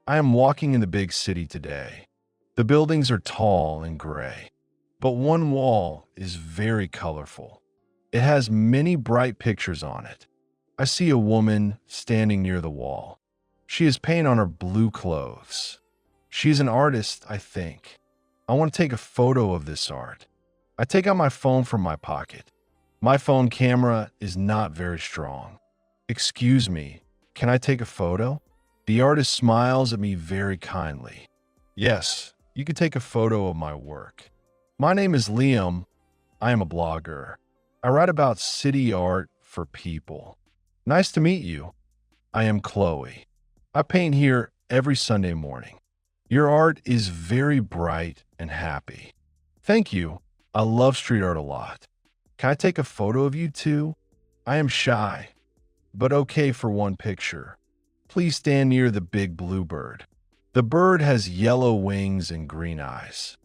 I am walking in the big city today. The buildings are tall and gray, but one wall is very colorful. It has many bright pictures on it. I see a woman standing near the wall. She has paint on her blue clothes. She's an artist, I think. I want to take a photo of this art. I take out my phone from my pocket. My phone camera is not very strong. Excuse me, can I take a photo? The artist smiles at me very kindly. Yes, you can take a photo of my work. My name is Liam. I am a blogger. I write about city art for people. Nice to meet you. I am Chloe. I paint here every Sunday morning. Your art is very bright and happy. Thank you. I love street art a lot. Can I take a photo of you too? I am shy, but okay for one picture. Please stand near the big blue bird. The bird has yellow wings and green eyes.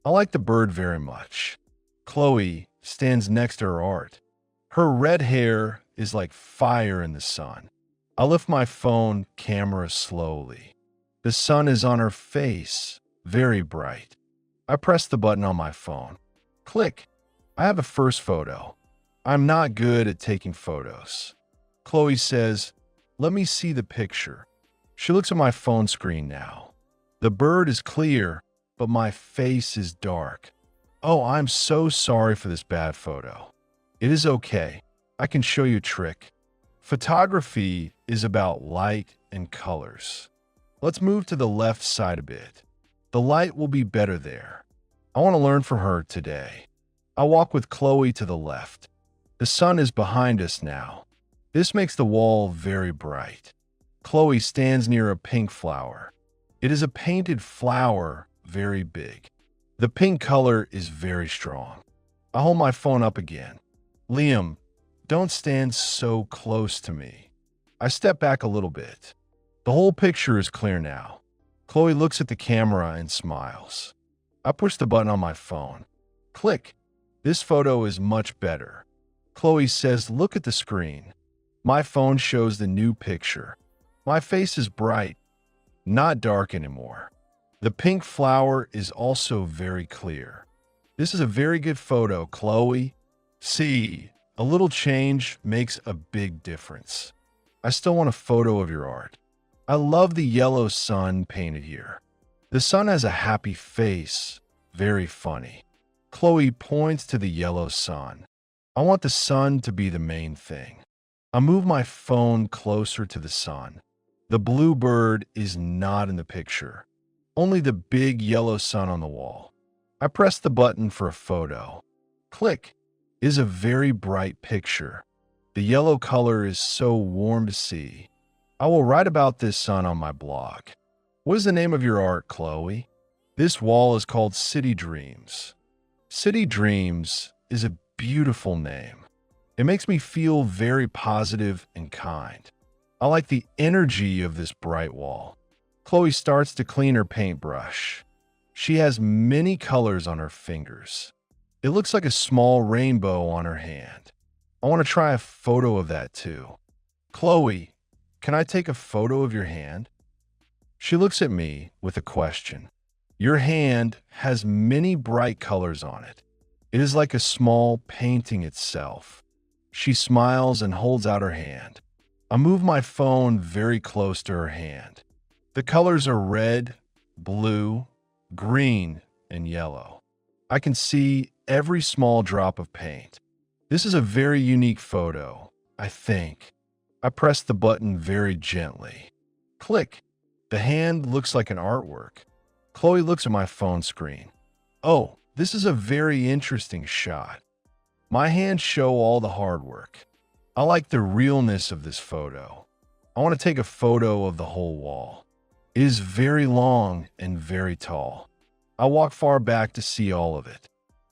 I like the bird very much. Chloe stands next to her art. Her red hair is like fire in the sun. I lift my phone camera slowly. The sun is on her face, very bright. I press the button on my phone. Click. I have a first photo. I'm not good at taking photos. Chloe says, "Let me see the picture." She looks at my phone screen now. The bird is clear, but my face is dark. Oh, I'm so sorry for this bad photo. It is okay. I can show you a trick. Photography is about light and colors. Let's move to the left side a bit. The light will be better there. I want to learn from her today. I walk with Chloe to the left. The sun is behind us now. This makes the wall very bright. Chloe stands near a pink flower. It is a painted flower, very big. The pink color is very strong. I hold my phone up again. Liam, don't stand so close to me. I step back a little bit. The whole picture is clear now. Chloe looks at the camera and smiles. I push the button on my phone. Click. This photo is much better. Chloe says, "Look at the screen." My phone shows the new picture. My face is bright, not dark anymore. The pink flower is also very clear. This is a very good photo, Chloe. See, a little change makes a big difference. I still want a photo of your art. I love the yellow sun painted here. The sun has a happy face, very funny. Chloe points to the yellow sun. I want the sun to be the main thing. I move my phone closer to the sun. The blue bird is not in the picture, only the big yellow sun on the wall. I press the button for a photo. Click. It is a very bright picture. The yellow color is so warm to see. I will write about this sun on my blog. What is the name of your art, Chloe? This wall is called City Dreams. City Dreams is a beautiful name. It makes me feel very positive and kind. I like the energy of this bright wall. Chloe starts to clean her paintbrush. She has many colors on her fingers. It looks like a small rainbow on her hand. I want to try a photo of that too. Chloe, can I take a photo of your hand? She looks at me with a question. Your hand has many bright colors on it. It is like a small painting itself. She smiles and holds out her hand. I move my phone very close to her hand. The colors are red, blue, green, and yellow. I can see every small drop of paint. This is a very unique photo, I think. I press the button very gently. Click. The hand looks like an artwork. Chloe looks at my phone screen. Oh, this is a very interesting shot. My hands show all the hard work. I like the realness of this photo. I want to take a photo of the whole wall. It is very long and very tall. I walk far back to see all of it.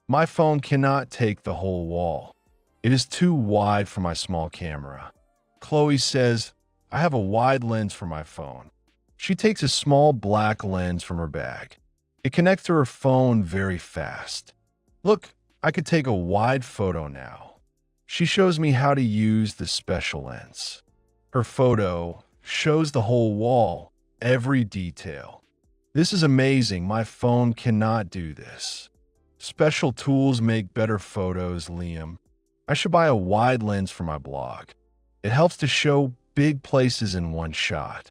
My phone cannot take the whole wall. It is too wide for my small camera. Chloe says, "I have a wide lens for my phone." She takes a small black lens from her bag. It connects to her phone very fast. Look, I could take a wide photo now. She shows me how to use the special lens. Her photo shows the whole wall, every detail. This is amazing. My phone cannot do this. Special tools make better photos, Liam. I should buy a wide lens for my blog. It helps to show big places in one shot.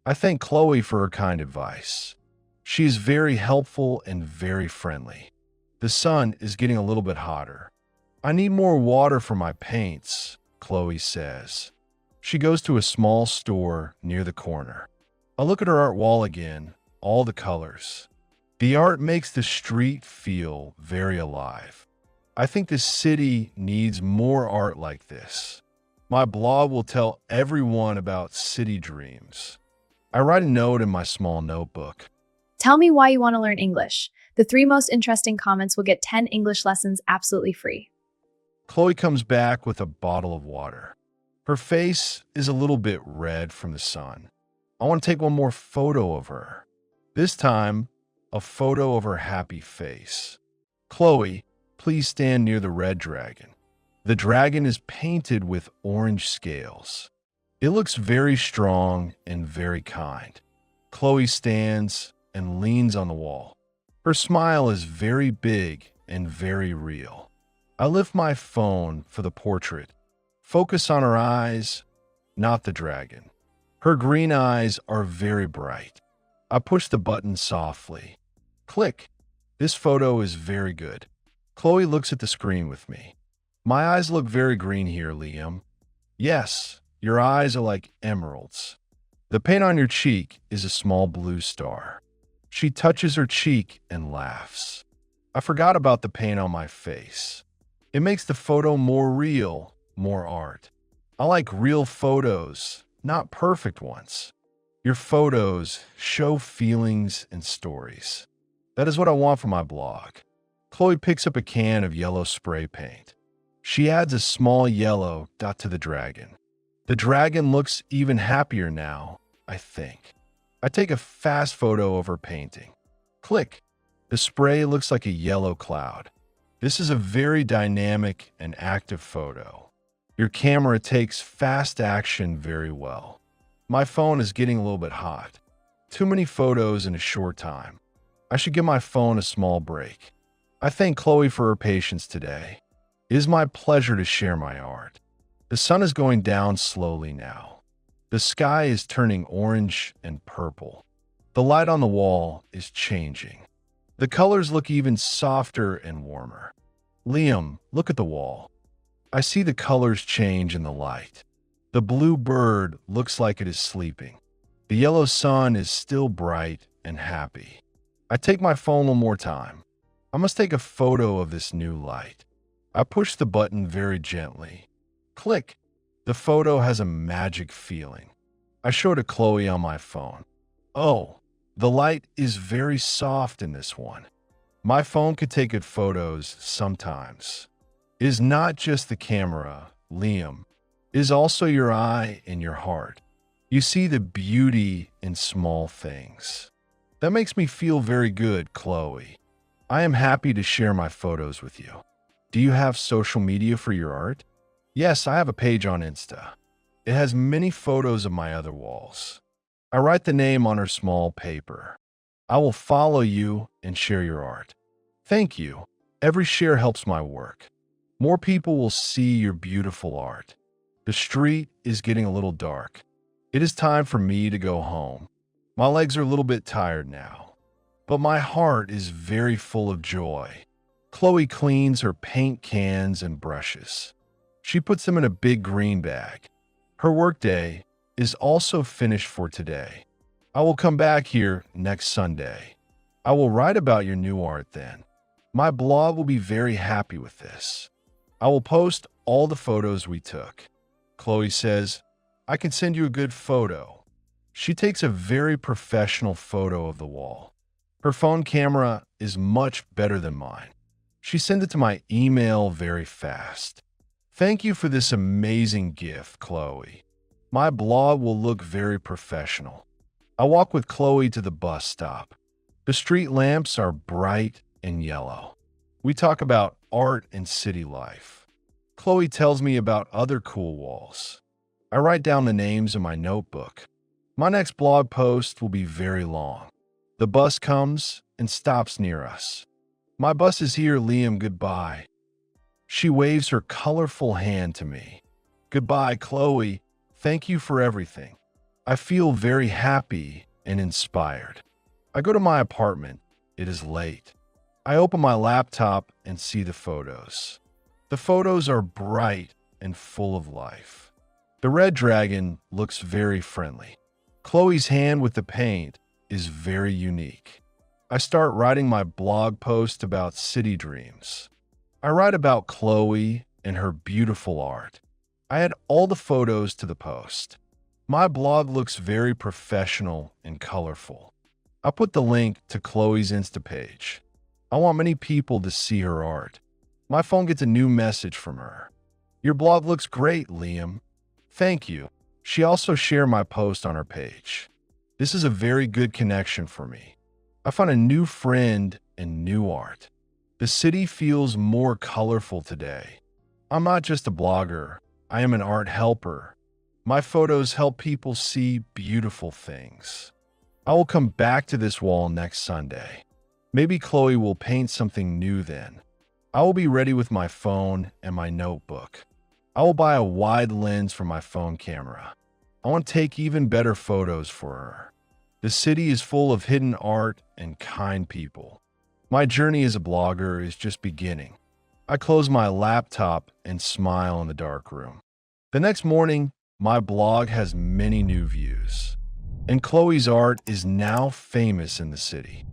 I thank Chloe for her kind advice. She is very helpful and very friendly. The sun is getting a little bit hotter. I need more water for my paints, Chloe says. She goes to a small store near the corner. I look at her art wall again, all the colors. The art makes the street feel very alive. I think the city needs more art like this. My blog will tell everyone about city dreams. I write a note in my small notebook. Tell me why you want to learn English. The 3 most interesting comments will get 10 English lessons absolutely free. Chloe comes back with a bottle of water. Her face is a little bit red from the sun. I want to take one more photo of her. This time, a photo of her happy face. Chloe, please stand near the red dragon. The dragon is painted with orange scales. It looks very strong and very kind. Chloe stands and leans on the wall. Her smile is very big and very real. I lift my phone for the portrait. Focus on her eyes, not the dragon. Her green eyes are very bright. I push the button softly. Click. This photo is very good. Chloe looks at the screen with me. My eyes look very green here, Liam. Yes, your eyes are like emeralds. The paint on your cheek is a small blue star. She touches her cheek and laughs. I forgot about the paint on my face. It makes the photo more real, more art. I like real photos, not perfect ones. Your photos show feelings and stories. That is what I want for my blog. Chloe picks up a can of yellow spray paint. She adds a small yellow dot to the dragon. The dragon looks even happier now, I think. I take a fast photo of her painting. Click. The spray looks like a yellow cloud. This is a very dynamic and active photo. Your camera takes fast action very well. My phone is getting a little bit hot. Too many photos in a short time. I should give my phone a small break. I thank Chloe for her patience today. It is my pleasure to share my art. The sun is going down slowly now. The sky is turning orange and purple. The light on the wall is changing. The colors look even softer and warmer. Liam, look at the wall. I see the colors change in the light. The blue bird looks like it is sleeping. The yellow sun is still bright and happy. I take my phone one more time. I must take a photo of this new light. I push the button very gently. Click. The photo has a magic feeling. I show it to Chloe on my phone. Oh, the light is very soft in this one. My phone could take good photos sometimes. It is not just the camera, Liam. It is also your eye and your heart. You see the beauty in small things. That makes me feel very good, Chloe. I am happy to share my photos with you. Do you have social media for your art? Yes, I have a page on Insta. It has many photos of my other walls. I write the name on her small paper. I will follow you and share your art. Thank you. Every share helps my work. More people will see your beautiful art. The street is getting a little dark. It is time for me to go home. My legs are a little bit tired now, but my heart is very full of joy. Chloe cleans her paint cans and brushes. She puts them in a big green bag. Her workday is also finished for today. I will come back here next Sunday. I will write about your new art then. My blog will be very happy with this. I will post all the photos we took. Chloe says, I can send you a good photo. She takes a very professional photo of the wall. Her phone camera is much better than mine. She sent it to my email very fast. Thank you for this amazing gift, Chloe. My blog will look very professional. I walk with Chloe to the bus stop. The street lamps are bright and yellow. We talk about art and city life. Chloe tells me about other cool walls. I write down the names in my notebook. My next blog post will be very long. The bus comes and stops near us. My bus is here, Liam, goodbye. She waves her colorful hand to me. Goodbye, Chloe. Thank you for everything. I feel very happy and inspired. I go to my apartment. It is late. I open my laptop and see the photos. The photos are bright and full of life. The red dragon looks very friendly. Chloe's hand with the paint is very unique. I start writing my blog post about city dreams. I write about Chloe and her beautiful art. I add all the photos to the post. My blog looks very professional and colorful. I put the link to Chloe's Insta page. I want many people to see her art. My phone gets a new message from her. Your blog looks great, Liam. Thank you. She also shared my post on her page. This is a very good connection for me. I found a new friend and new art. The city feels more colorful today. I'm not just a blogger. I am an art helper. My photos help people see beautiful things. I will come back to this wall next Sunday. Maybe Chloe will paint something new then. I will be ready with my phone and my notebook. I will buy a wide lens for my phone camera. I want to take even better photos for her. The city is full of hidden art and kind people. My journey as a blogger is just beginning. I close my laptop and smile in the dark room. The next morning, my blog has many new views. And Chloe's art is now famous in the city.